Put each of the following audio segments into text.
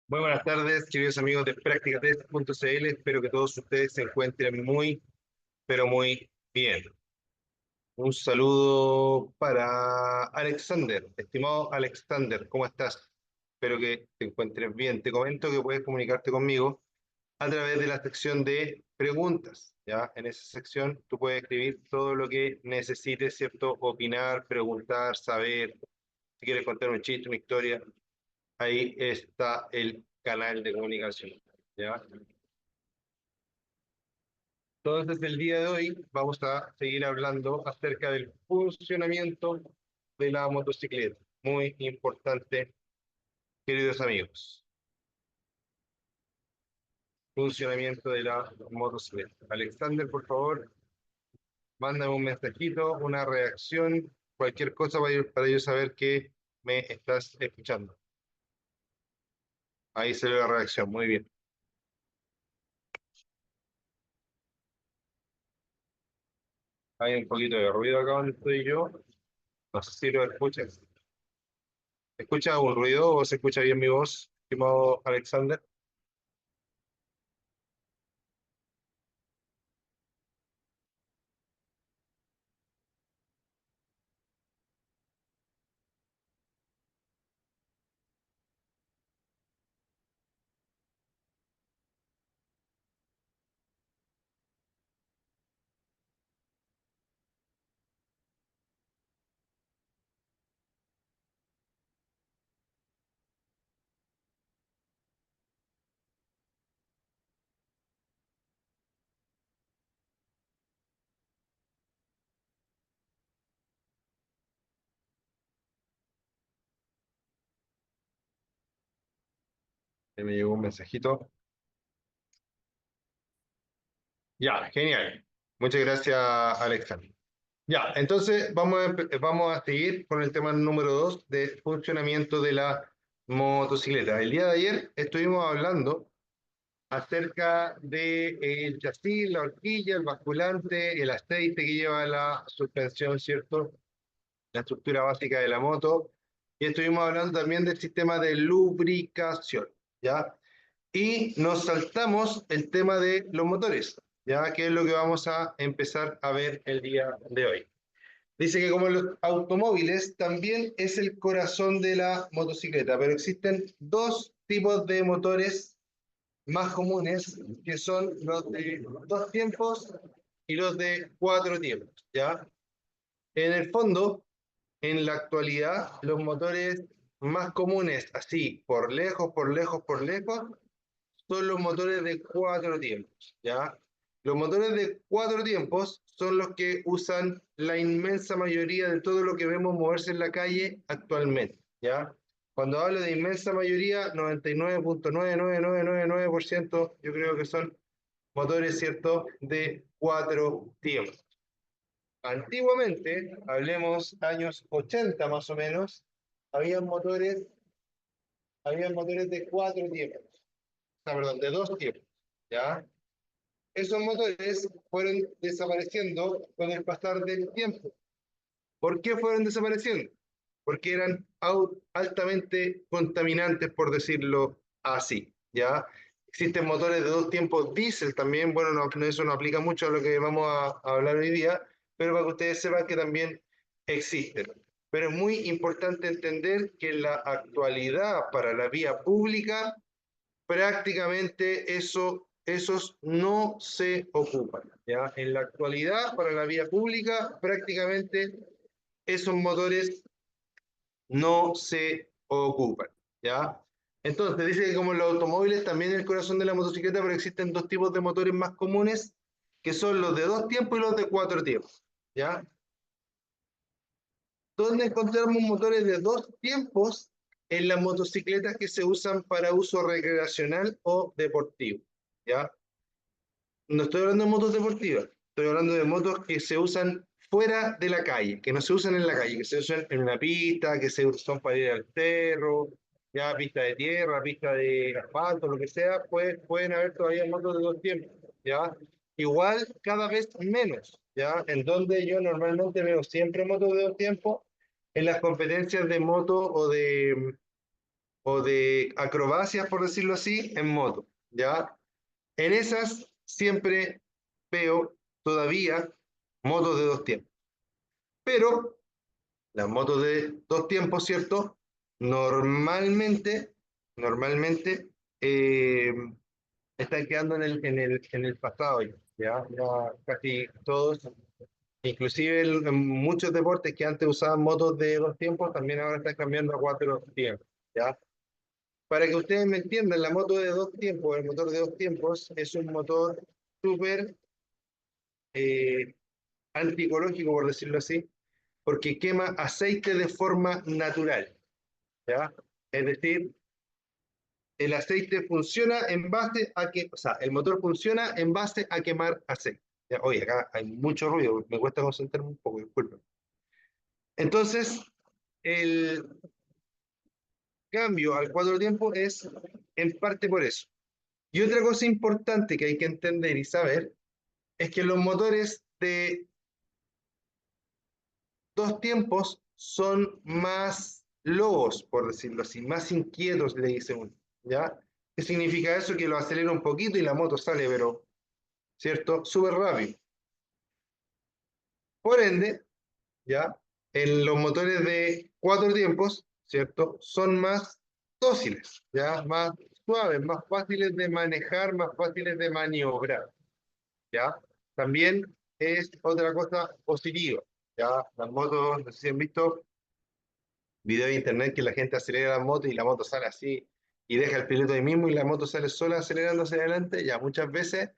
Muy buenas tardes, queridos amigos de Practicatest.cl. Espero que todos ustedes se encuentren muy, pero muy bien. Un saludo para Alexander. Estimado Alexander, ¿cómo estás? Espero que te encuentres bien. Te comento que puedes comunicarte conmigo a través de la sección de preguntas. ¿Ya? En esa sección tú puedes escribir todo lo que necesites, ¿cierto? Opinar, preguntar, saber. Si quieres contar un chiste, una historia, ahí está el canal de comunicación. ¿Ya? Entonces, el día de hoy vamos a seguir hablando acerca del funcionamiento de la motocicleta. Muy importante, queridos amigos. Funcionamiento de la motocicleta. Alexander, por favor, mándame un mensajito, una reacción, cualquier cosa para yo saber que me estás escuchando. Ahí se ve la reacción, muy bien. Hay un poquito de ruido acá donde estoy yo. No sé si lo escuchas. ¿Se escucha un ruido o se escucha bien mi voz, estimado Alexander? Me llegó un mensajito. Ya, genial. Muchas gracias, Alexander. Ya, entonces vamos a seguir con el tema número 2 de funcionamiento de la motocicleta. El día de ayer estuvimos hablando acerca del chasis, la horquilla, el basculante, el aceite que lleva la suspensión, ¿cierto? La estructura básica de la moto. Y estuvimos hablando también del sistema de lubricación, ¿ya? Y nos saltamos el tema de los motores, ya que es lo que vamos a empezar a ver el día de hoy. Dice que como los automóviles también es el corazón de la motocicleta, pero existen dos tipos de motores más comunes, que son los de dos tiempos y los de cuatro tiempos, ¿ya? En el fondo, en la actualidad, los motores más comunes, así, por lejos, por lejos, por lejos, son los motores de cuatro tiempos, ¿ya? Los motores de cuatro tiempos son los que usan la inmensa mayoría de todo lo que vemos moverse en la calle actualmente, ¿ya? Cuando hablo de inmensa mayoría, 99.99999% yo creo que son motores, ¿cierto?, de cuatro tiempos. Antiguamente, hablemos años 80 más o menos, había motores, había motores de cuatro tiempos, perdón, de dos tiempos, ¿ya? Esos motores fueron desapareciendo con el pasar del tiempo. ¿Por qué fueron desapareciendo? Porque eran altamente contaminantes, por decirlo así, ¿ya? Existen motores de dos tiempos diésel también, bueno, eso no aplica mucho a lo que vamos a hablar hoy día, pero para que ustedes sepan que también existen. Pero es muy importante entender que en la actualidad para la vía pública prácticamente esos no se ocupan, ¿ya? En la actualidad, para la vía pública, prácticamente esos motores no se ocupan, ¿ya? Entonces, dice que como los automóviles también es el corazón de la motocicleta, pero existen dos tipos de motores más comunes, que son los de dos tiempos y los de cuatro tiempos, ¿ya? ¿Dónde encontramos motores de dos tiempos? En las motocicletas que se usan para uso recreacional o deportivo, ¿ya? No estoy hablando de motos deportivas, estoy hablando de motos que se usan fuera de la calle, que no se usan en la calle, que se usan en una pista, que se usan para ir al cerro, ya pista de tierra, pista de asfalto, lo que sea, pues pueden haber todavía motos de dos tiempos, ¿ya? Igual cada vez menos, ¿ya? En donde yo normalmente veo siempre motos de dos tiempos, en las competencias de moto o de acrobacias, por decirlo así, en moto, ¿ya? En esas siempre veo todavía motos de dos tiempos. Pero las motos de dos tiempos, ¿cierto? Normalmente eh, están quedando en el pasado ya, ya casi todos, inclusive en muchos deportes que antes usaban motos de dos tiempos, también ahora están cambiando a cuatro tiempos, ¿ya? Para que ustedes me entiendan, la moto de dos tiempos, el motor de dos tiempos, es un motor súper eh, antiecológico, por decirlo así, porque quema aceite de forma natural, ¿ya? Es decir, el aceite funciona en base a que, o sea, el motor funciona en base a quemar aceite. ¿Ya? Oye, acá hay mucho ruido, me cuesta concentrarme un poco, disculpen. Entonces, el cambio al cuatro tiempo es en parte por eso. Y otra cosa importante que hay que entender y saber es que los motores de dos tiempos son más lobos, por decirlo así, más inquietos, le dice uno, ¿ya? ¿Qué significa eso? Que lo acelera un poquito y la moto sale, pero, ¿cierto? Súper rápido. Por ende, ¿ya? En los motores de cuatro tiempos, ¿cierto? Son más dóciles, ¿ya? Más suaves, más fáciles de manejar, más fáciles de maniobrar, ¿ya? También es otra cosa positiva, ¿ya? Las motos, no sé si han visto video de internet que la gente acelera la moto y la moto sale así y deja el piloto ahí mismo y la moto sale sola acelerando hacia adelante, ya muchas veces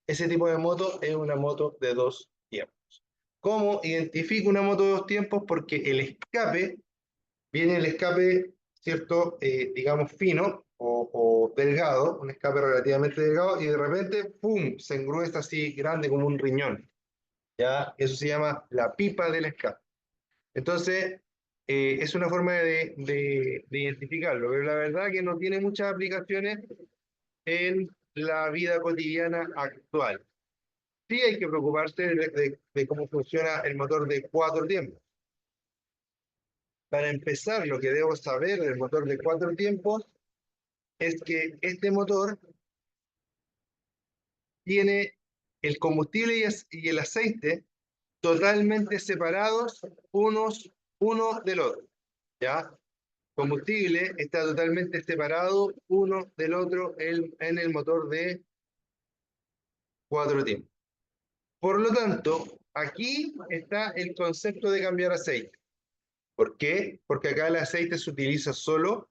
ese tipo de moto es una moto de dos tiempos. ¿Cómo identifico una moto de dos tiempos? Porque el escape, viene el escape, ¿cierto? Digamos fino o delgado, un escape relativamente delgado y de repente, ¡pum!, se engruesa así grande como un riñón. ¿Ya? Eso se llama la pipa del escape. Entonces, es una forma de identificarlo, pero la verdad que no tiene muchas aplicaciones en la vida cotidiana actual. Sí hay que preocuparse de cómo funciona el motor de cuatro tiempos. Para empezar, lo que debo saber del motor de cuatro tiempos es que este motor tiene el combustible y el aceite totalmente separados uno del otro. ¿Ya? Combustible está totalmente separado uno del otro en el motor de cuatro tiempos. Por lo tanto, aquí está el concepto de cambiar aceite. ¿Por qué? Porque acá el aceite se utiliza solo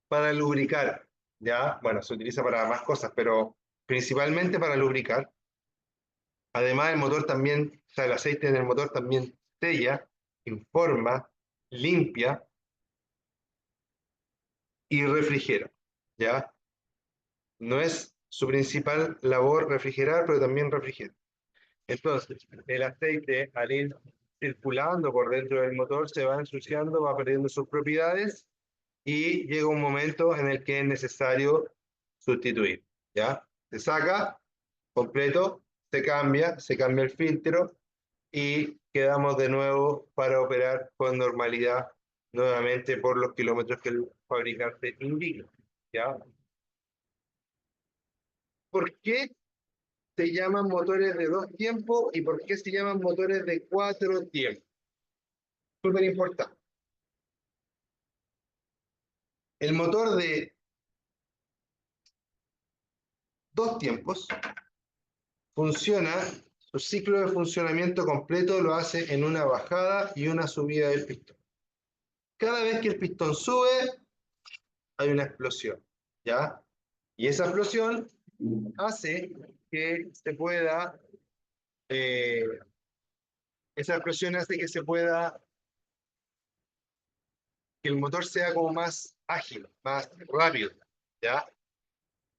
para lubricar, ¿ya? Bueno, se utiliza para más cosas, pero principalmente para lubricar. Además, el motor también, o sea, el aceite en el motor también sella, informa, limpia y refrigera, ¿ya? No es su principal labor refrigerar, pero también refrigera. Entonces, el aceite al ir circulando por dentro del motor se va ensuciando, va perdiendo sus propiedades y llega un momento en el que es necesario sustituir. ¿Ya? Se saca completo, se cambia el filtro y quedamos de nuevo para operar con normalidad nuevamente por los kilómetros que el fabricante indica. ¿Ya? ¿Por qué se llaman motores de dos tiempos y por qué se llaman motores de cuatro tiempos? Súper importante. El motor de dos tiempos funciona, su ciclo de funcionamiento completo lo hace en una bajada y una subida del pistón. Cada vez que el pistón sube, hay una explosión, ¿ya? Y esa explosión hace que se pueda, eh, esa explosión hace que se pueda, que el motor sea como más ágil, más rápido, ¿ya?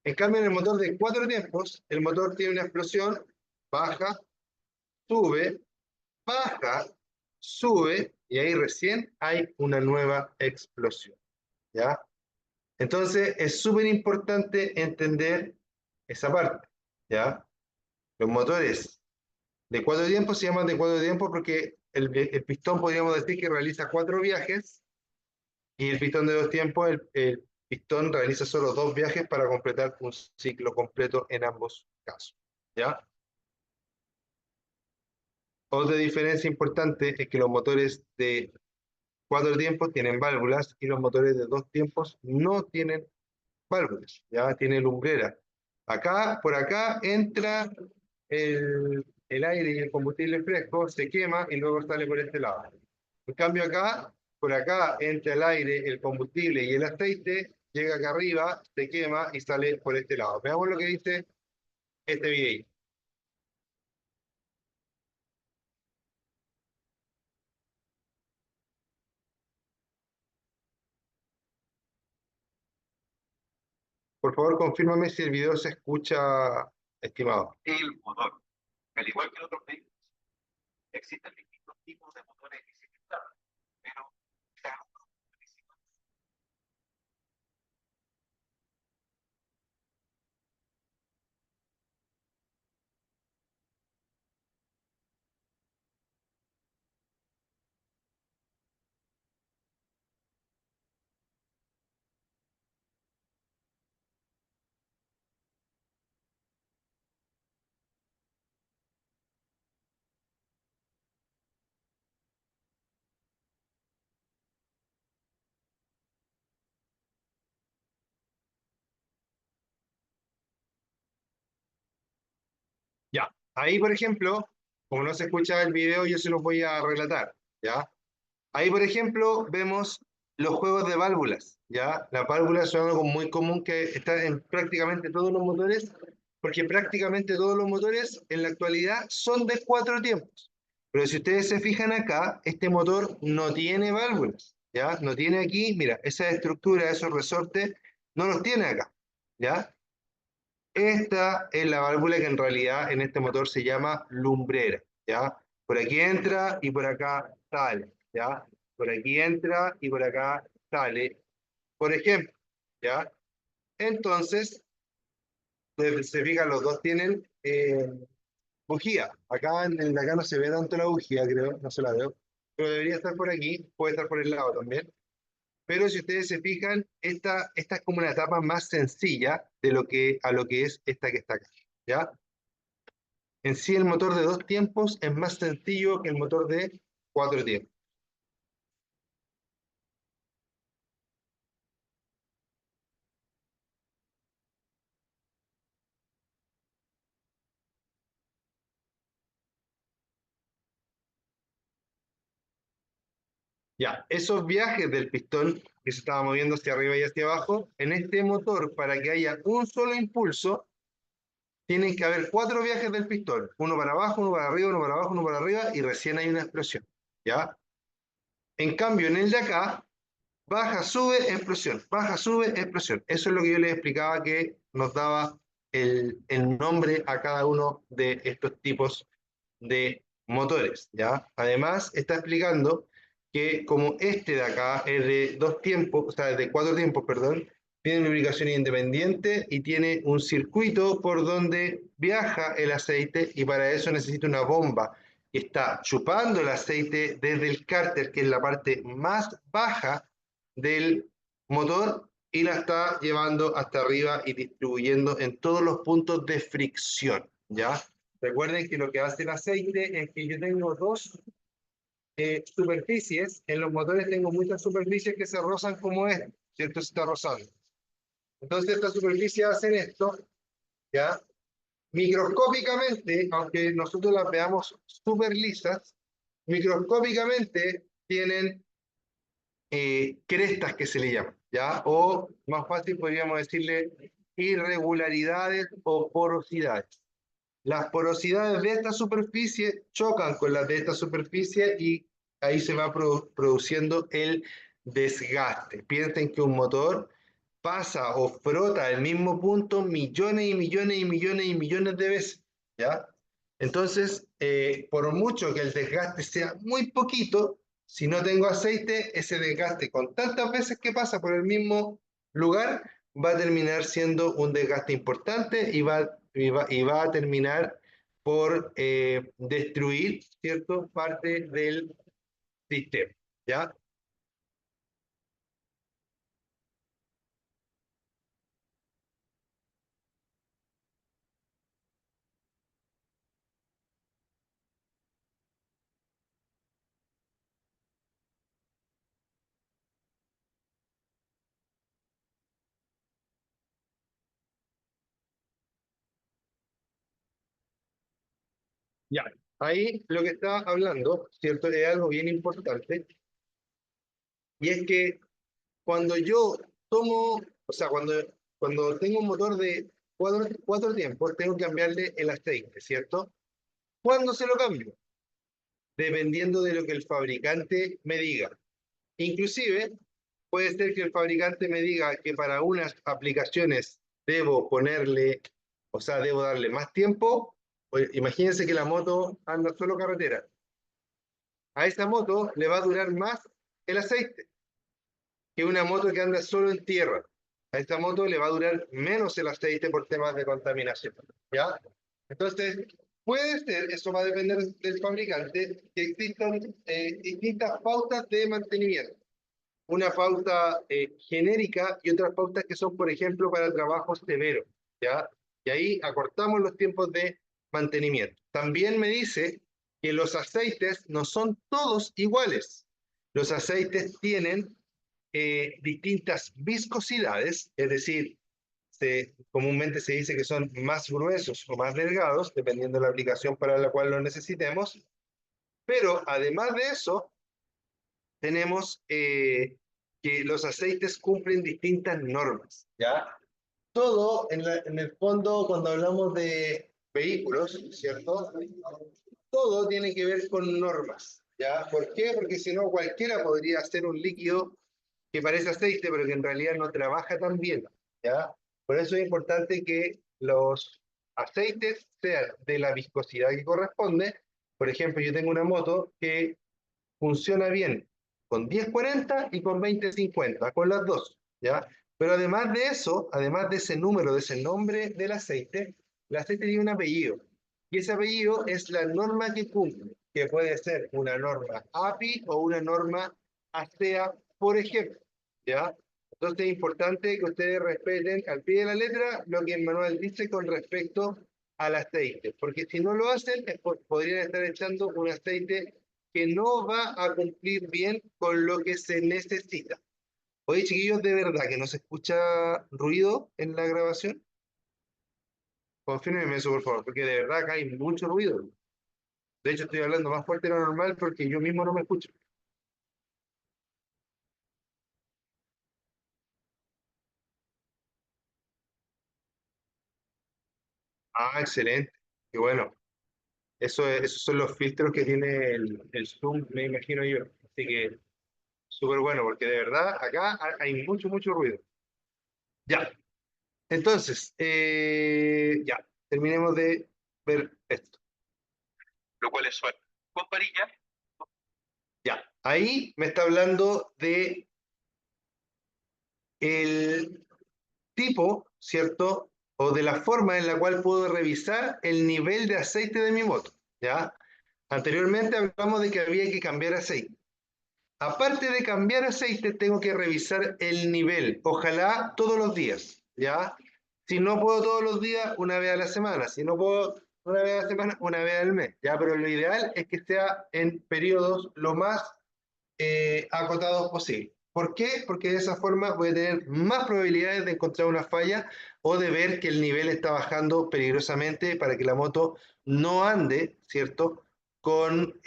En cambio, en el motor de cuatro tiempos, el motor tiene una explosión, baja, sube, baja, sube, y ahí recién hay una nueva explosión, ¿ya? Entonces, es súper importante entender esa parte, ¿ya? Los motores de cuatro tiempos se llaman de cuatro tiempos porque el pistón podríamos decir que realiza 4 viajes y el pistón de 2 tiempos, el pistón realiza solo 2 viajes para completar un ciclo completo en ambos casos. ¿Ya? Otra diferencia importante es que los motores de 4 tiempos tienen válvulas y los motores de 2 tiempos no tienen válvulas, ya tiene lumbrera. Acá, por acá entra el aire y el combustible fresco, se quema y luego sale por este lado. En cambio acá, por acá entra el aire, el combustible y el aceite, llega acá arriba, se quema y sale por este lado. Veamos lo que dice este video. Por favor, confírmame si el video se escucha, estimado. El motor, al igual que en otros vehículos, existen distintos tipos de motores bicicletas, pero ya, ahí por ejemplo, como no se escucha el video, yo se los voy a relatar, ¿ya? Ahí por ejemplo vemos los juegos de válvulas, ¿ya? Las válvulas son algo muy común que está en prácticamente todos los motores, porque prácticamente todos los motores en la actualidad son de 4 tiempos. Pero si ustedes se fijan acá, este motor no tiene válvulas, ¿ya? No tiene aquí, mira, esa estructura, esos resortes, no los tiene acá, ¿ya? Esta es la válvula que en realidad en este motor se llama lumbrera, ¿ya? Por aquí entra y por acá sale, ¿ya? Por aquí entra y por acá sale, por ejemplo, ¿ya? Entonces, se fijan, los dos tienen bujía. Acá no se ve tanto la bujía, creo, no se la veo, pero debería estar por aquí, puede estar por el lado también. Pero si ustedes se fijan, esta es como una etapa más sencilla de a lo que es esta que está acá, ¿ya? En sí, el motor de 2 tiempos es más sencillo que el motor de 4 tiempos. Ya, esos viajes del pistón que se estaba moviendo hacia arriba y hacia abajo, en este motor, para que haya un solo impulso, tienen que haber 4 viajes del pistón. Uno para abajo, uno para arriba, uno para abajo, uno para arriba, y recién hay una explosión. ¿Ya? En cambio, en el de acá, baja, sube, explosión. Baja, sube, explosión. Eso es lo que yo les explicaba que nos daba el nombre a cada uno de estos tipos de motores, ¿ya? Además, está explicando que como este de acá es de 2 tiempos, o sea, de 4 tiempos, perdón, tiene lubricación independiente y tiene un circuito por donde viaja el aceite y para eso necesita una bomba que está chupando el aceite desde el cárter, que es la parte más baja del motor, y la está llevando hasta arriba y distribuyendo en todos los puntos de fricción, ¿ya? Recuerden que lo que hace el aceite es que yo tengo dos superficies. En los motores tengo muchas superficies que se rozan como esta, ¿cierto? Se está rozando. Entonces estas superficies hacen esto, ¿ya? Microscópicamente, aunque nosotros las veamos súper lisas, microscópicamente tienen crestas que se le llaman, ¿ya? O más fácil podríamos decirle irregularidades o porosidades. Las porosidades de esta superficie chocan con las de esta superficie y ahí se va produciendo el desgaste. Piensen que un motor pasa o frota el mismo punto millones y millones y millones y millones de veces, ¿ya? Entonces, por mucho que el desgaste sea muy poquito, si no tengo aceite, ese desgaste con tantas veces que pasa por el mismo lugar va a terminar siendo un desgaste importante y va a terminar por destruir, ¿cierto?, parte del sistema, ¿ya? Ya, ahí lo que está hablando, ¿cierto? Es algo bien importante, y es que cuando yo tomo, o sea, cuando tengo un motor de cuatro tiempos, tengo que cambiarle el aceite, ¿cierto? ¿Cuándo se lo cambio? Dependiendo de lo que el fabricante me diga. Inclusive, puede ser que el fabricante me diga que para unas aplicaciones debo ponerle, o sea, debo darle más tiempo. Pues, imagínense que la moto anda solo carretera. A esa moto le va a durar más el aceite que una moto que anda solo en tierra. A esta moto le va a durar menos el aceite por temas de contaminación, ¿ya? Entonces, puede ser, eso va a depender del fabricante, que existan distintas pautas de mantenimiento. Una pauta genérica y otras pautas que son, por ejemplo, para trabajos severos, ¿ya? Y ahí acortamos los tiempos de mantenimiento. También me dice que los aceites no son todos iguales. Los aceites tienen distintas viscosidades, es decir, comúnmente se dice que son más gruesos o más delgados, dependiendo de la aplicación para la cual lo necesitemos, pero además de eso, tenemos que los aceites cumplen distintas normas, ¿ya? Todo en el fondo, cuando hablamos de vehículos, ¿cierto? Todo tiene que ver con normas, ¿ya? ¿Por qué? Porque si no, cualquiera podría hacer un líquido que parece aceite, pero que en realidad no trabaja tan bien, ¿ya? Por eso es importante que los aceites sean de la viscosidad que corresponde. Por ejemplo, yo tengo una moto que funciona bien con 1040 y con 2050, con las dos, ¿ya? Pero además de eso, además de ese número, de ese nombre del aceite, el aceite tiene un apellido. Y ese apellido es la norma que cumple, que puede ser una norma API o una norma ASEA, por ejemplo, ¿ya? Entonces es importante que ustedes respeten al pie de la letra lo que el manual dice con respecto al aceite, porque si no lo hacen, podrían estar echando un aceite que no va a cumplir bien con lo que se necesita. Oye, chiquillos, de verdad que no se escucha ruido en la grabación. Confírmenme eso, por favor, porque de verdad acá hay mucho ruido. De hecho, estoy hablando más fuerte de lo normal porque yo mismo no me escucho. Ah, excelente. Qué bueno. Esos son los filtros que tiene el Zoom, me imagino yo. Así que súper bueno, porque de verdad acá hay mucho, mucho ruido. Ya, entonces, ya, terminemos de ver esto. Lo cual es suave. Con varilla. Ya, ahí me está hablando de el tipo, ¿cierto? O de la forma en la cual puedo revisar el nivel de aceite de mi moto, ¿ya? Anteriormente hablamos de que había que cambiar aceite. Aparte de cambiar aceite, tengo que revisar el nivel, ojalá todos los días, ¿ya? Si no puedo todos los días, una vez a la semana. Si no puedo una vez a la semana, una vez al mes, ¿ya? Pero lo ideal es que sea en periodos lo más acotados posible. ¿Por qué? Porque de esa forma voy a tener más probabilidades de encontrar una falla o de ver que el nivel está bajando peligrosamente para que la moto no ande, ¿cierto? Con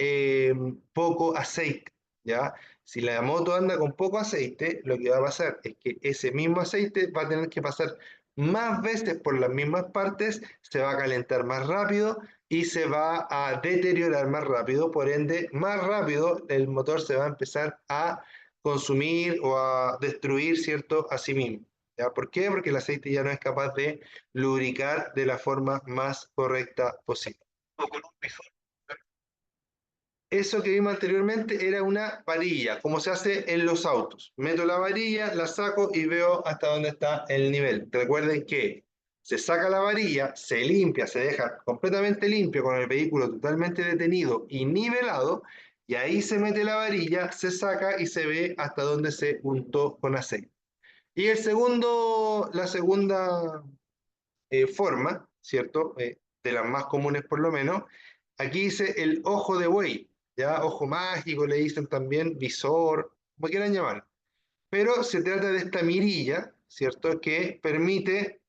poco aceite, ¿ya? Si la moto anda con poco aceite, lo que va a pasar es que ese mismo aceite va a tener que pasar más veces por las mismas partes, se va a calentar más rápido y se va a deteriorar más rápido, por ende, más rápido el motor se va a empezar a consumir o a destruir, ¿cierto?, a sí mismo. ¿Ya? ¿Por qué? Porque el aceite ya no es capaz de lubricar de la forma más correcta posible. O con un bifón. Eso que vimos anteriormente era una varilla, como se hace en los autos. Meto la varilla, la saco y veo hasta dónde está el nivel. Recuerden que se saca la varilla, se limpia, se deja completamente limpio con el vehículo totalmente detenido y nivelado, y ahí se mete la varilla, se saca y se ve hasta dónde se untó con aceite. Y la segunda forma, ¿cierto? De las más comunes por lo menos, aquí dice el ojo de buey, ¿ya? Ojo mágico, le dicen también, visor, como quieran llamar. Pero se trata de esta mirilla, ¿cierto? Que permite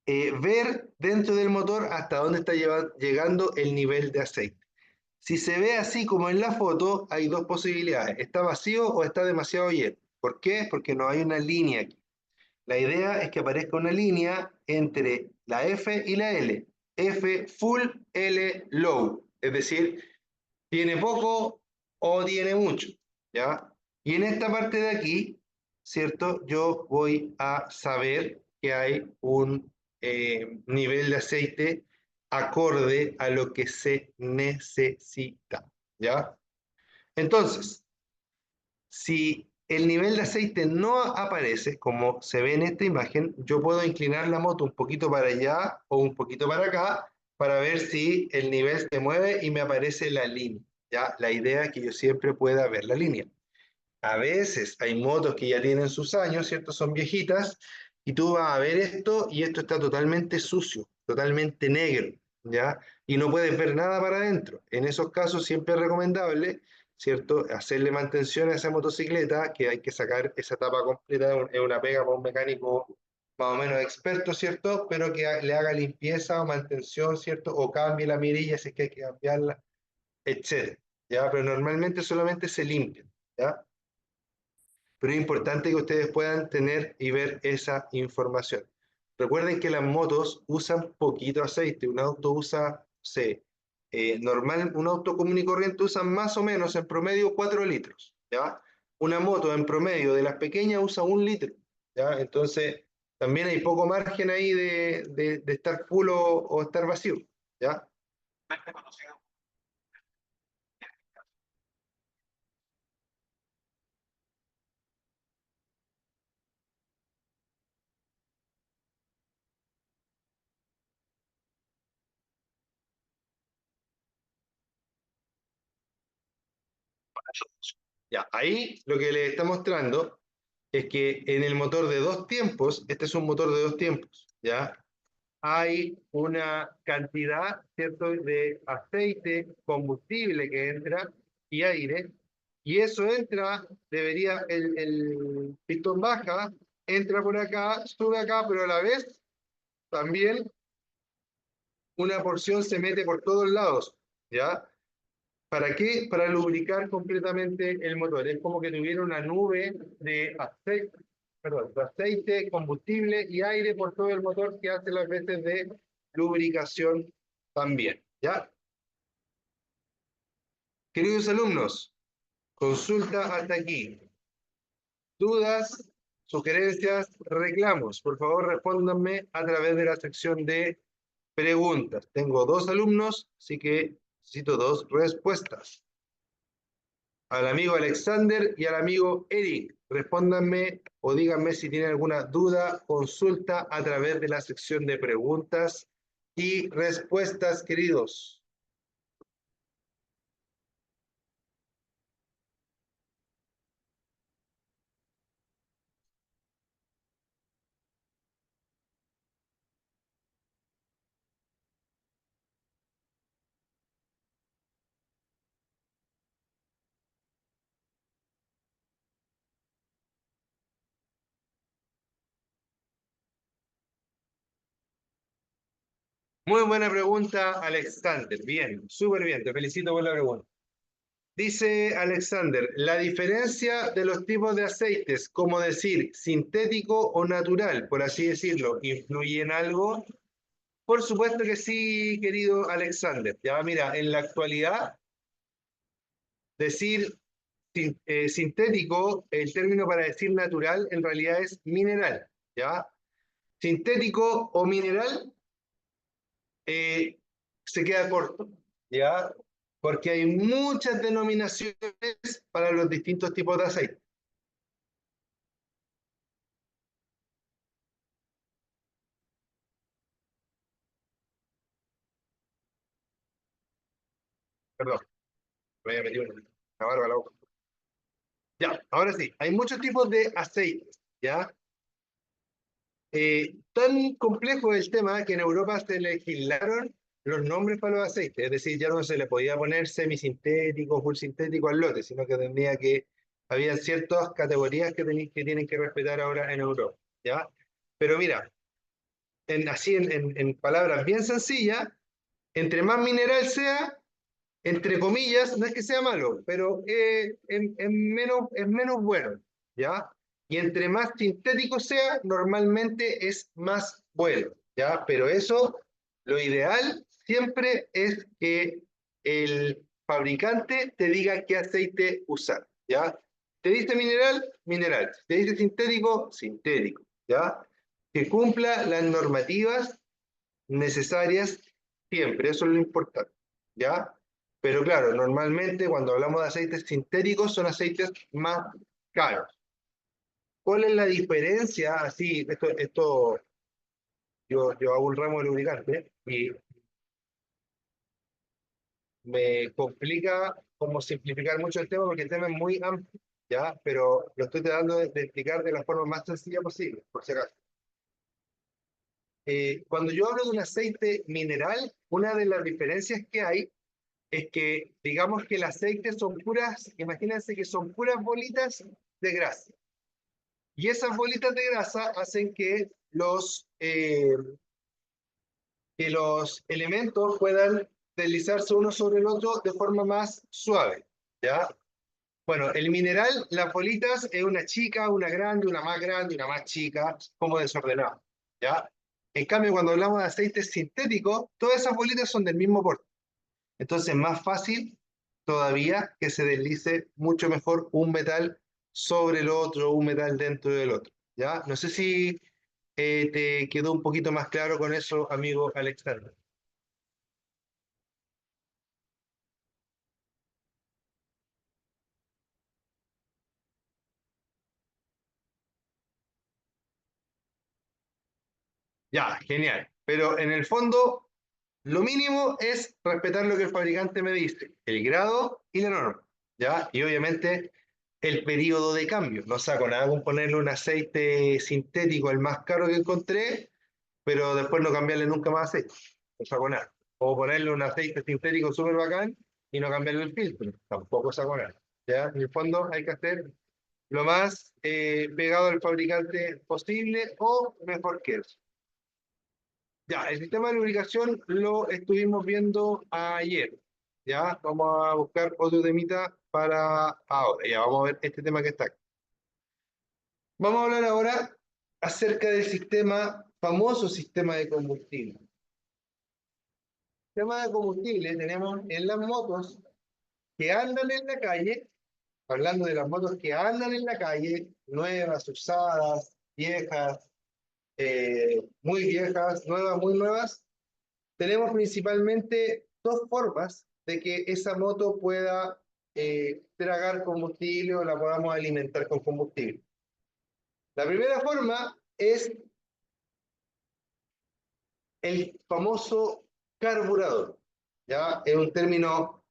ver dentro del motor hasta dónde está llegando el nivel de aceite. Si se ve así como en la foto, hay dos posibilidades. ¿Está vacío o está demasiado lleno? ¿Por qué? Porque no hay una línea aquí. La idea es que aparezca una línea entre la F y la L. F full, L low. Es decir, tiene poco o tiene mucho. ¿Ya? Y en esta parte de aquí, ¿cierto? Yo voy a saber que hay un nivel de aceite acorde a lo que se necesita. ¿Ya? Entonces, si el nivel de aceite no aparece, como se ve en esta imagen, yo puedo inclinar la moto un poquito para allá o un poquito para acá para ver si el nivel se mueve y me aparece la línea. ¿Ya? La idea es que yo siempre pueda ver la línea. A veces hay motos que ya tienen sus años, ¿cierto? Son viejitas, y tú vas a ver esto y esto está totalmente sucio, totalmente negro, ¿ya? Y no puedes ver nada para adentro. En esos casos siempre es recomendable, ¿cierto? Hacerle mantención a esa motocicleta, que hay que sacar esa tapa completa, es una pega para un mecánico más o menos experto, ¿cierto? Pero que le haga limpieza o mantención, ¿cierto? O cambie la mirilla si es que hay que cambiarla, etcétera, ¿ya? Pero normalmente solamente se limpia, ¿ya? Pero es importante que ustedes puedan tener y ver esa información. Recuerden que las motos usan poquito aceite, un auto usa, normal, un auto común y corriente usa más o menos en promedio 4 litros, ¿ya? Una moto en promedio de las pequeñas usa 1 litro, ¿ya? Entonces, también hay poco margen ahí de estar full o estar vacío, ¿ya? Ya, ahí lo que les está mostrando es que en el motor de dos tiempos, este es un motor de dos tiempos, ¿ya? Hay una cantidad, ¿cierto?, de aceite, combustible que entra y aire, y eso entra, el pistón baja, entra por acá, sube acá, pero a la vez también una porción se mete por todos lados, ¿ya? ¿Para qué? Para lubricar completamente el motor. Es como que tuviera una nube de aceite, perdón, de aceite, combustible y aire por todo el motor que hace las veces de lubricación también. ¿Ya? Queridos alumnos, consulta hasta aquí. Dudas, sugerencias, reclamos. Por favor, respóndanme a través de la sección de preguntas. Tengo dos alumnos, así que necesito dos respuestas. Al amigo Alexander y al amigo Eric. Respóndanme o díganme si tienen alguna duda, consulta a través de la sección de preguntas y respuestas, queridos. Muy buena pregunta, Alexander. Bien, súper bien, te felicito por la pregunta. Dice Alexander, la diferencia de los tipos de aceites, como decir sintético o natural, por así decirlo, ¿influye en algo? Por supuesto que sí, querido Alexander. Ya mira, en la actualidad, decir sintético, el término para decir natural, en realidad es mineral, ¿ya? Sintético o mineral eh, se queda corto, ¿ya? Porque hay muchas denominaciones para los distintos tipos de aceite. Perdón, me había metido una barba a la boca. Ya, ahora sí, hay muchos tipos de aceites, ¿ya? Tan complejo es el tema que en Europa se legislaron los nombres para los aceites, es decir, ya no se le podía poner semisintético, full sintético al lote, sino que tendría que, había ciertas categorías que tienen que respetar ahora en Europa, ¿ya? Pero mira, en palabras bien sencillas, entre más mineral sea, entre comillas, no es que sea malo, pero es menos bueno, ¿ya? Y entre más sintético sea, normalmente es más bueno, ¿ya? Pero eso, lo ideal siempre es que el fabricante te diga qué aceite usar, ¿ya? Te dice mineral, mineral. Te dice sintético, sintético, ¿ya? Que cumpla las normativas necesarias siempre, eso es lo importante, ¿ya? Pero claro, normalmente cuando hablamos de aceites sintéticos son aceites más caros. ¿Cuál es la diferencia? Así, yo hago un ramo de lubricante y me complica como simplificar mucho el tema porque el tema es muy amplio, ¿ya? Pero lo estoy tratando de explicar de la forma más sencilla posible, por si acaso. Cuando yo hablo de un aceite mineral, una de las diferencias que hay es que digamos que el aceite son puras, imagínense que son puras bolitas de grasa. Y esas bolitas de grasa hacen que los elementos puedan deslizarse uno sobre el otro de forma más suave, ¿ya? Bueno, el mineral, las bolitas es una chica, una grande, una más chica, como desordenado, ¿ya? En cambio, cuando hablamos de aceites sintéticos, todas esas bolitas son del mismo porte. Entonces, más fácil todavía que se deslice mucho mejor un metal sobre el otro, un metal dentro del otro. ¿Ya? No sé si te quedó un poquito más claro con eso, amigo Alexander. Ya, genial. Pero en el fondo, lo mínimo es respetar lo que el fabricante me dice, el grado y la norma. ¿Ya? Y obviamente el periodo de cambio. No saco nada con ponerle un aceite sintético, el más caro que encontré, pero después no cambiarle nunca más aceite, no saco nada. O ponerle un aceite sintético súper bacán y no cambiarle el filtro, tampoco saco nada. ¿Ya? En el fondo hay que hacer lo más pegado al fabricante posible o mejor que eso. Ya, el sistema de lubricación lo estuvimos viendo ayer. Ya, vamos a buscar otro temita para ahora. Ya, vamos a ver este tema que está acá. Vamos a hablar ahora acerca del sistema, famoso sistema de combustible. Tema de combustible tenemos en las motos que andan en la calle, hablando de las motos que andan en la calle, nuevas, usadas, viejas, muy viejas, nuevas, muy nuevas, tenemos principalmente dos formas de que esa moto pueda tragar combustible o la podamos alimentar con combustible. La primera forma es el famoso carburador. ¿Ya? Es un término,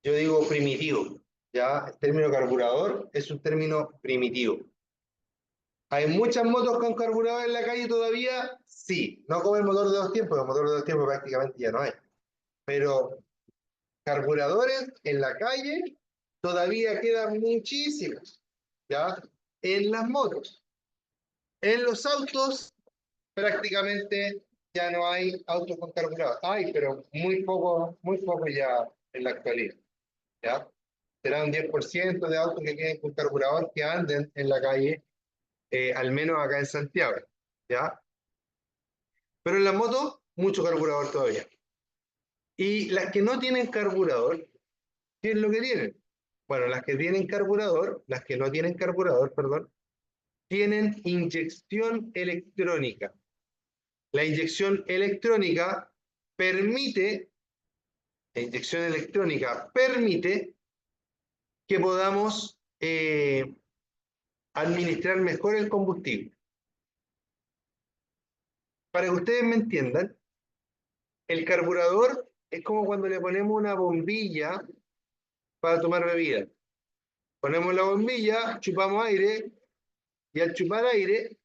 yo digo primitivo, ¿ya? El término carburador es un término primitivo. ¿Hay muchas motos con carburador en la calle todavía? Sí, no como el motor de dos tiempos, el motor de dos tiempos prácticamente ya no hay. Pero carburadores en la calle todavía quedan muchísimos, ¿ya? En las motos. En los autos prácticamente ya no hay autos con carburador. Hay, pero muy poco ya en la actualidad, ¿ya? Será un 10% de autos que queden con carburador que anden en la calle, al menos acá en Santiago, ¿ya? Pero en las motos, mucho carburador todavía. Y las que no tienen carburador, ¿qué es lo que tienen? Bueno, las que tienen carburador, las que no tienen carburador, perdón, tienen inyección electrónica. La inyección electrónica permite, la inyección electrónica permite que podamos administrar mejor el combustible. Para que ustedes me entiendan, el carburador es como cuando le ponemos una bombilla para tomar bebida. Ponemos la bombilla, chupamos aire, y al chupar aire,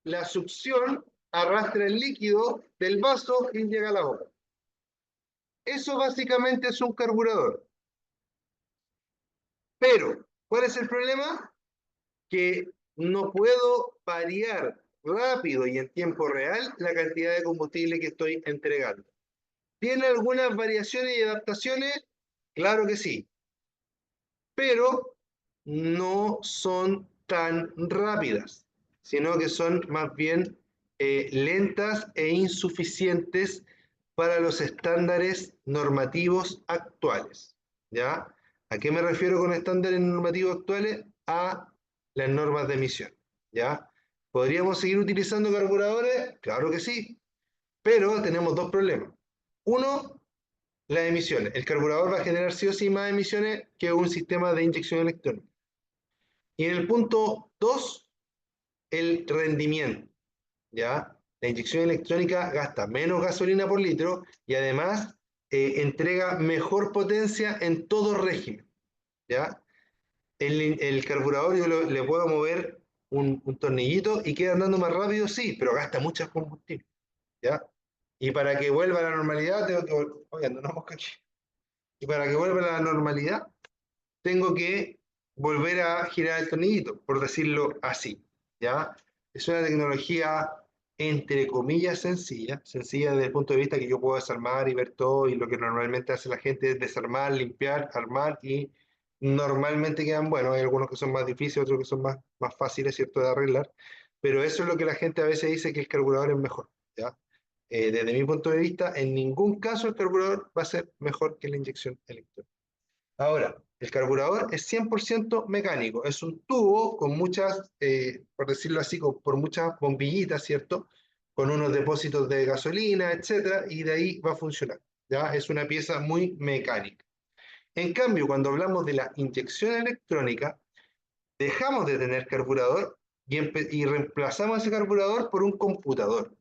la succión arrastra el líquido del vaso y llega a la boca. Eso básicamente es un carburador. Pero, ¿cuál es el problema? Que no puedo variar rápido y en tiempo real la cantidad de combustible que estoy entregando. ¿Tiene algunas variaciones y adaptaciones? Claro que sí, pero no son tan rápidas, sino que son más bien lentas e insuficientes para los estándares normativos actuales. ¿Ya? ¿A qué me refiero con estándares normativos actuales? A las normas de emisión. ¿Ya? ¿Podríamos seguir utilizando carburadores? Claro que sí, pero tenemos dos problemas. Uno, las emisiones. El carburador va a generar sí o sí más emisiones que un sistema de inyección electrónica. Y en el punto 2, el rendimiento. ¿Ya? La inyección electrónica gasta menos gasolina por litro y además entrega mejor potencia en todo régimen. ¿Ya? El carburador yo le puedo mover un tornillito y queda andando más rápido, sí, pero gasta mucho combustible. ¿Ya? Y para que vuelva a la normalidad, tengo que... Oye, no nos aquí. Y para que vuelva a la normalidad, tengo que volver a girar el tornillito, por decirlo así, ¿ya? Es una tecnología entre comillas sencilla, sencilla desde el punto de vista que yo puedo desarmar y ver todo, y lo que normalmente hace la gente es desarmar, limpiar, armar, y normalmente quedan buenos. Hay algunos que son más difíciles, otros que son más fáciles, ¿cierto?, de arreglar, pero eso es lo que la gente a veces dice, que el carburador es mejor, ¿ya? Desde mi punto de vista, en ningún caso el carburador va a ser mejor que la inyección electrónica. Ahora, el carburador es 100% mecánico, es un tubo con muchas, por decirlo así, por muchas bombillitas, ¿cierto? Con unos depósitos de gasolina, etcétera, y de ahí va a funcionar. ¿Ya? Es una pieza muy mecánica. En cambio, cuando hablamos de la inyección electrónica, dejamos de tener carburador y reemplazamos ese carburador por un computador.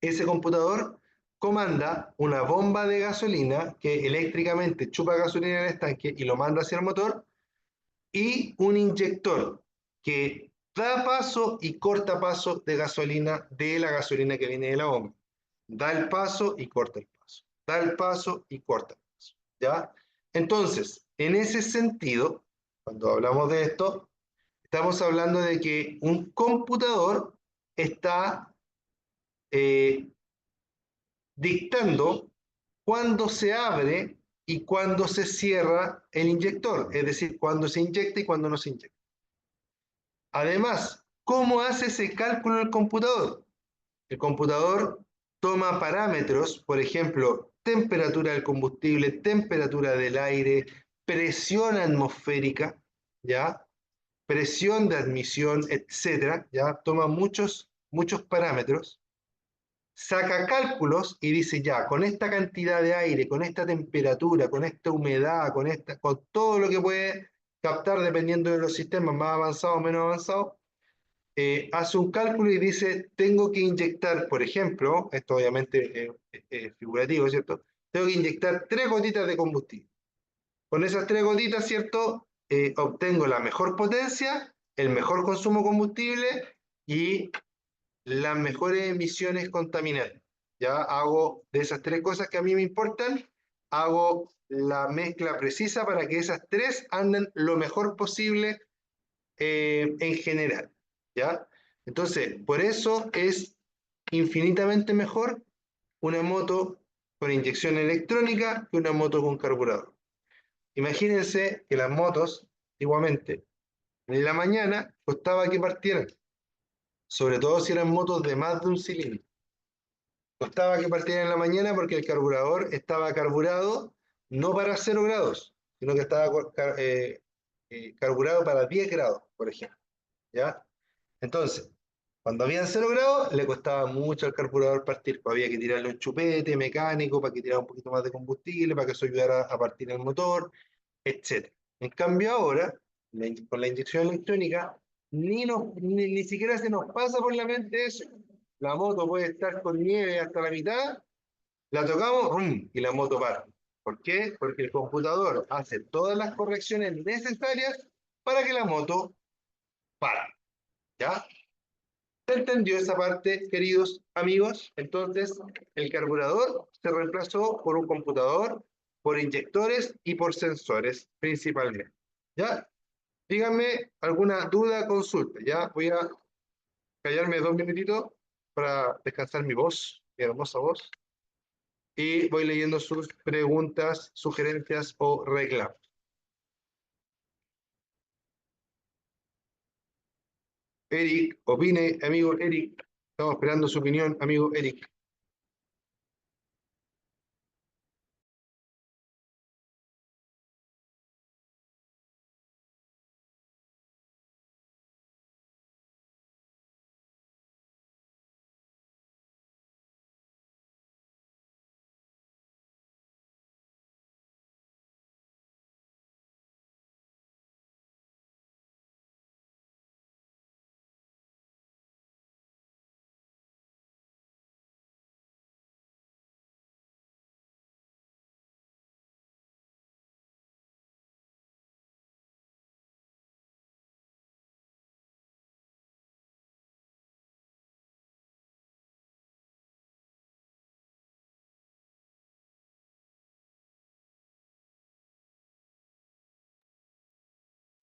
Ese computador comanda una bomba de gasolina que eléctricamente chupa gasolina en el estanque y lo manda hacia el motor, y un inyector que da paso y corta paso de gasolina, de la gasolina que viene de la bomba. Da el paso y corta el paso. Da el paso y corta el paso. ¿Ya? Entonces, en ese sentido, cuando hablamos de esto, estamos hablando de que un computador está eh, dictando cuándo se abre y cuándo se cierra el inyector, es decir, cuándo se inyecta y cuándo no se inyecta. Además, ¿cómo hace ese cálculo el computador? El computador toma parámetros, por ejemplo, temperatura del combustible, temperatura del aire, presión atmosférica, ¿ya? Presión de admisión, etcétera, ¿ya? Toma muchos parámetros, saca cálculos y dice ya, con esta cantidad de aire, con esta temperatura, con esta humedad, con todo lo que puede captar dependiendo de los sistemas más avanzados o menos avanzados, hace un cálculo y dice, tengo que inyectar, por ejemplo, esto obviamente es figurativo, ¿cierto? Tengo que inyectar 3 gotitas de combustible. Con esas 3 gotitas, ¿cierto? Obtengo la mejor potencia, el mejor consumo de combustible y las mejores emisiones contaminantes. Ya hago de esas 3 cosas que a mí me importan, hago la mezcla precisa para que esas 3 anden lo mejor posible en general. ¿Ya? Entonces, por eso es infinitamente mejor una moto con inyección electrónica que una moto con carburador. Imagínense que las motos, antiguamente, en la mañana costaba que partieran, sobre todo si eran motos de más de un cilindro. Costaba que partieran en la mañana porque el carburador estaba carburado no para 0 grados, sino que estaba carburado para 10 grados, por ejemplo. ¿Ya? Entonces, cuando habían 0 grados, le costaba mucho al carburador partir, pues había que tirarle un chupete mecánico para que tirara un poquito más de combustible, para que eso ayudara a partir el motor, etc. En cambio ahora, con la inyección electrónica, ni siquiera se nos pasa por la mente eso. La moto puede estar con nieve hasta la mitad, La tocamos, ¡rum! Y la moto para. ¿Por qué? Porque el computador hace todas las correcciones necesarias para que la moto para. ¿Ya? ¿Se entendió esa parte, queridos amigos? Entonces, el carburador se reemplazó por un computador, por inyectores y por sensores principalmente. ¿Ya? Díganme alguna duda, consulta. Ya voy a callarme 2 minutitos para descansar mi voz, mi hermosa voz, y voy leyendo sus preguntas, sugerencias o reclamos. Eric, opine, amigo Eric. Estamos esperando su opinión, amigo Eric.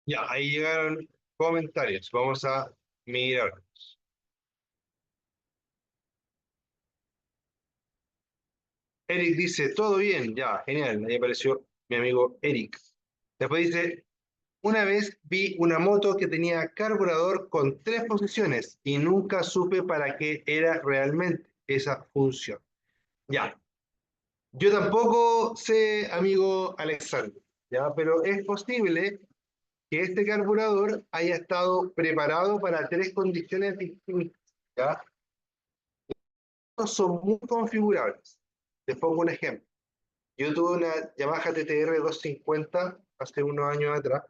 Ya, ahí llegaron comentarios. Vamos a mirar. Eric dice, todo bien, ya, genial. Ahí apareció mi amigo Eric. Después dice, una vez vi una moto que tenía carburador con 3 posiciones y nunca supe para qué era realmente esa función. Ya, yo tampoco sé, amigo Alexander, ya, pero es posible que este carburador haya estado preparado para 3 condiciones distintas, ya. Son muy configurables. Les pongo un ejemplo. Yo tuve una Yamaha TTR 250 hace unos años atrás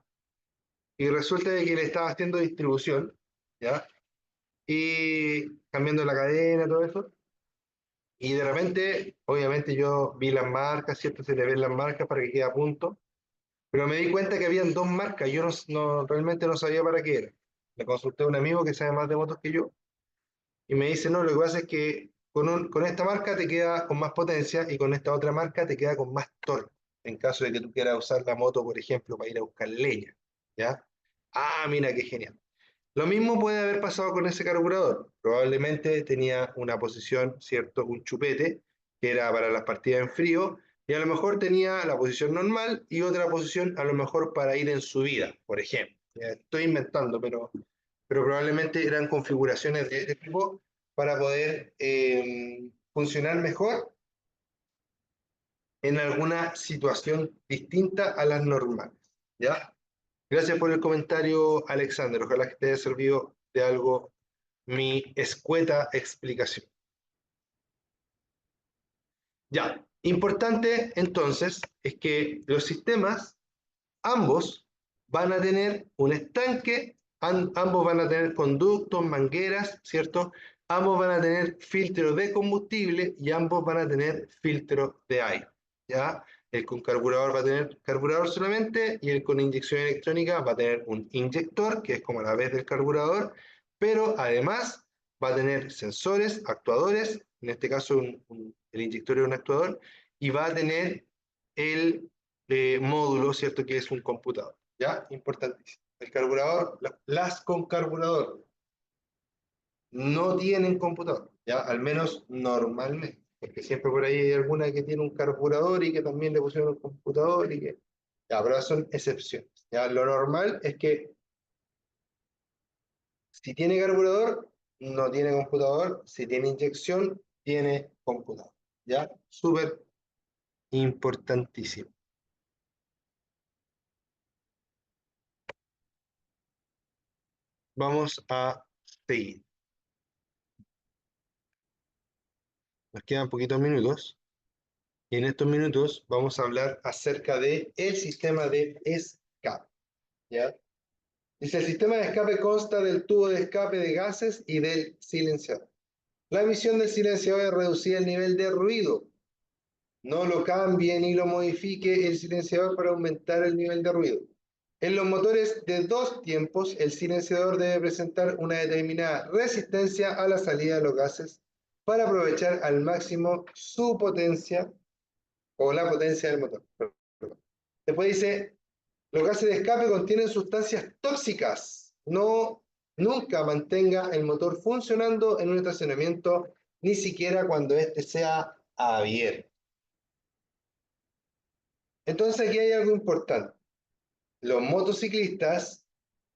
y resulta de que le estaba haciendo distribución, ¿ya? Y cambiando la cadena, todo eso. Y de repente, obviamente yo vi las marcas, ¿cierto? Se le ven las marcas para que quede a punto, pero me di cuenta que habían 2 marcas, yo realmente no sabía para qué era. Le consulté a un amigo que sabe más de motos que yo y me dice, no, lo que pasa es que con esta marca te queda con más potencia y con esta otra marca te queda con más torque, en caso de que tú quieras usar la moto, por ejemplo, para ir a buscar leña, ¿ya? Ah, mira, qué genial. Lo mismo puede haber pasado con ese carburador. Probablemente tenía una posición, ¿cierto? Un chupete, que era para las partidas en frío, y a lo mejor tenía la posición normal y otra posición a lo mejor para ir en subida, por ejemplo. Ya estoy inventando, pero probablemente eran configuraciones de este tipo para poder funcionar mejor en alguna situación distinta a las normales. ¿Ya? Gracias por el comentario, Alexander. Ojalá que te haya servido de algo mi escueta explicación. Ya, importante entonces es que los sistemas, ambos, van a tener un estanque, ambos van a tener conductos, mangueras, ¿cierto? Ambos van a tener filtro de combustible y ambos van a tener filtro de aire, ¿ya? El con carburador va a tener carburador solamente y el con inyección electrónica va a tener un inyector, que es como a la vez del carburador, pero además va a tener sensores, actuadores, en este caso el inyector es un actuador, y va a tener el módulo, ¿cierto? Que es un computador, ¿ya? Importantísimo. El carburador, las con carburador no tienen computador, ¿ya? Al menos normalmente, porque siempre por ahí hay alguna que tiene un carburador y que también le pusieron un computador y que, ya, pero son excepciones, ¿ya? Lo normal es que si tiene carburador, no tiene computador, si tiene inyección, tiene computador, ¿ya? Súper importantísimo. Vamos a seguir. Nos quedan poquitos minutos. Y en estos minutos vamos a hablar acerca de el sistema de escape, ¿ya? Dice, el sistema de escape consta del tubo de escape de gases y del silenciador. La misión del silenciador es reducir el nivel de ruido no lo cambie ni lo modifique el silenciador para aumentar el nivel de ruido. En los motores de dos tiempos, el silenciador debe presentar una determinada resistencia a la salida de los gases para aprovechar al máximo su potencia o la potencia del motor. Después dice, los gases de escape contienen sustancias tóxicas. No, nunca mantenga el motor funcionando en un estacionamiento, ni siquiera cuando éste sea abierto. Entonces aquí hay algo importante. Los motociclistas,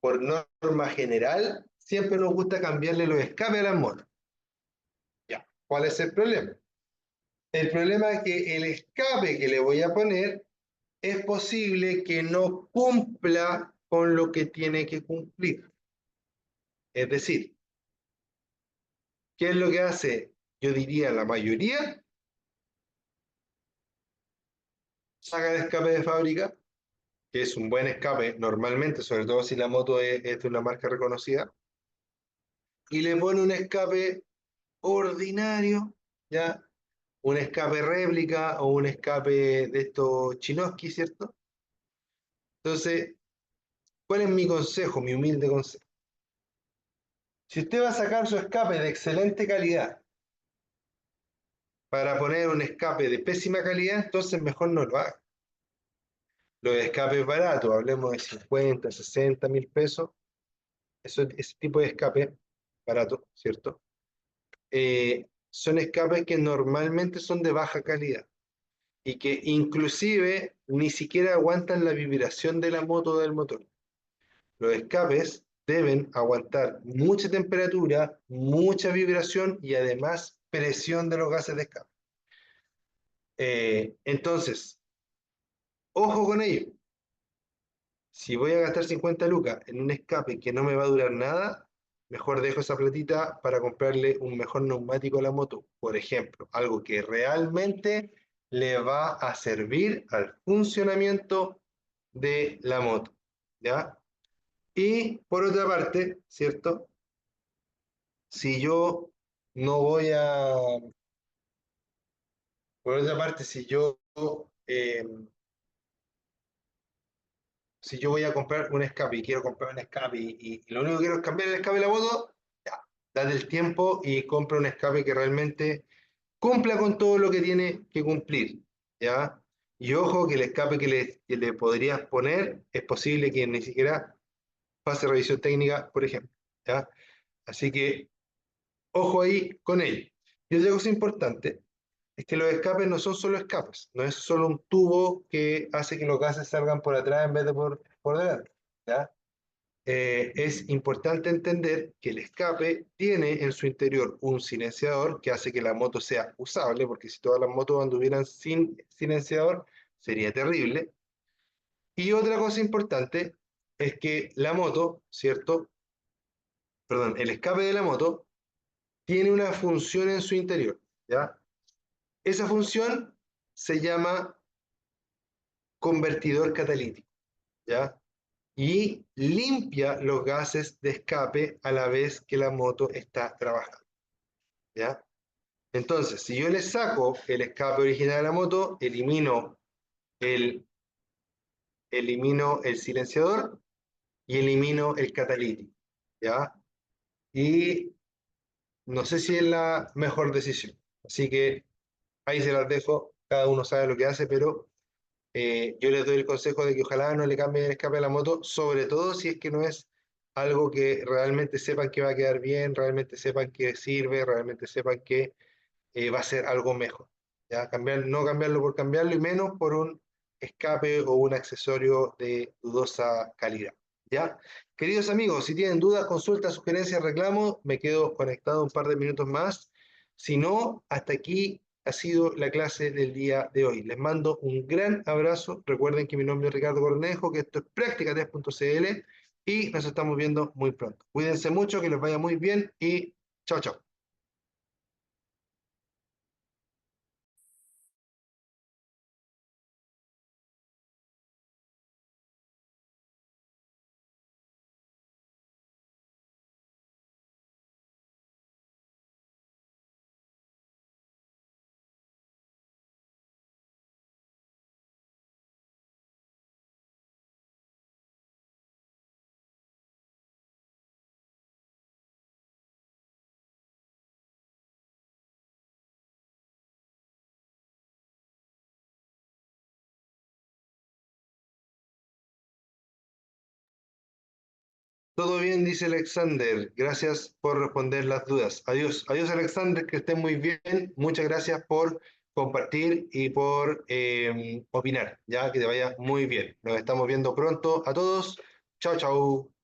por norma general, siempre nos gusta cambiarle los escapes a las motos. Ya, ¿cuál es el problema? El problema es que el escape que le voy a poner es posible que no cumpla con lo que tiene que cumplir. Es decir, ¿qué es lo que hace? Yo diría la mayoría, saca el escape de fábrica, que es un buen escape normalmente, sobre todo si la moto es de una marca reconocida, y le pone un escape ordinario, ¿ya? Un escape réplica o un escape de estos Chinoski, ¿cierto? Entonces, ¿cuál es mi consejo, mi humilde consejo? Si usted va a sacar su escape de excelente calidad para poner un escape de pésima calidad, entonces mejor no lo haga. Los escapes baratos, hablemos de 50, 60 mil pesos, ese tipo de escape barato, ¿cierto? Son escapes que normalmente son de baja calidad y que inclusive ni siquiera aguantan la vibración de la moto o del motor. Los escapes deben aguantar mucha temperatura, mucha vibración y además presión de los gases de escape. Entonces, ojo con ello. Si voy a gastar 50 lucas en un escape que no me va a durar nada, mejor dejo esa platita para comprarle un mejor neumático a la moto, por ejemplo, algo que realmente le va a servir al funcionamiento de la moto, ¿ya? Y por otra parte, ¿cierto? Si yo no voy a, por otra parte, eh, si yo voy a comprar un escape y quiero comprar un escape y lo único que quiero es cambiar el escape de la moto, ya, date el tiempo y compra un escape que realmente cumpla con todo lo que tiene que cumplir, ¿ya? Y ojo que el escape que le podrías poner es posible que ni siquiera pase revisión técnica, por ejemplo, ¿ya? Así que ojo ahí con ello. Y otra cosa importante es que los escapes no son solo escapes, no es solo un tubo que hace que los gases salgan por atrás en vez de por delante, ¿ya? Es importante entender que el escape tiene en su interior un silenciador que hace que la moto sea usable, porque si todas las motos anduvieran sin silenciador sería terrible. Y otra cosa importante es que la moto, ¿cierto? Perdón, el escape de la moto tiene una función en su interior, ¿ya? Esa función se llama convertidor catalítico, ¿ya? Y limpia los gases de escape a la vez que la moto está trabajando, ¿ya? Entonces, si yo le saco el escape original de la moto, el, elimino el silenciador y elimino el catalítico, ¿ya? Y no sé si es la mejor decisión. Así que ahí se las dejo, cada uno sabe lo que hace, pero yo les doy el consejo de que ojalá no le cambien el escape a la moto, sobre todo si es que no es algo que realmente sepan que va a quedar bien, realmente sepan que sirve, realmente sepan que va a ser algo mejor. ¿Ya? No cambiarlo por cambiarlo y menos por un escape o un accesorio de dudosa calidad. ¿Ya? Queridos amigos, si tienen dudas, consultas, sugerencias, reclamos, me quedo conectado un par de minutos más. Si no, hasta aquí ha sido la clase del día de hoy. Les mando un gran abrazo. Recuerden que mi nombre es Ricardo Cornejo, que esto es práctica3.cl y nos estamos viendo muy pronto. Cuídense mucho, que les vaya muy bien y chao, chao. Todo bien, dice Alexander. Gracias por responder las dudas. Adiós. Adiós, Alexander, que estén muy bien. Muchas gracias por compartir y por opinar. Ya que te vaya muy bien. Nos estamos viendo pronto a todos. Chao, chao.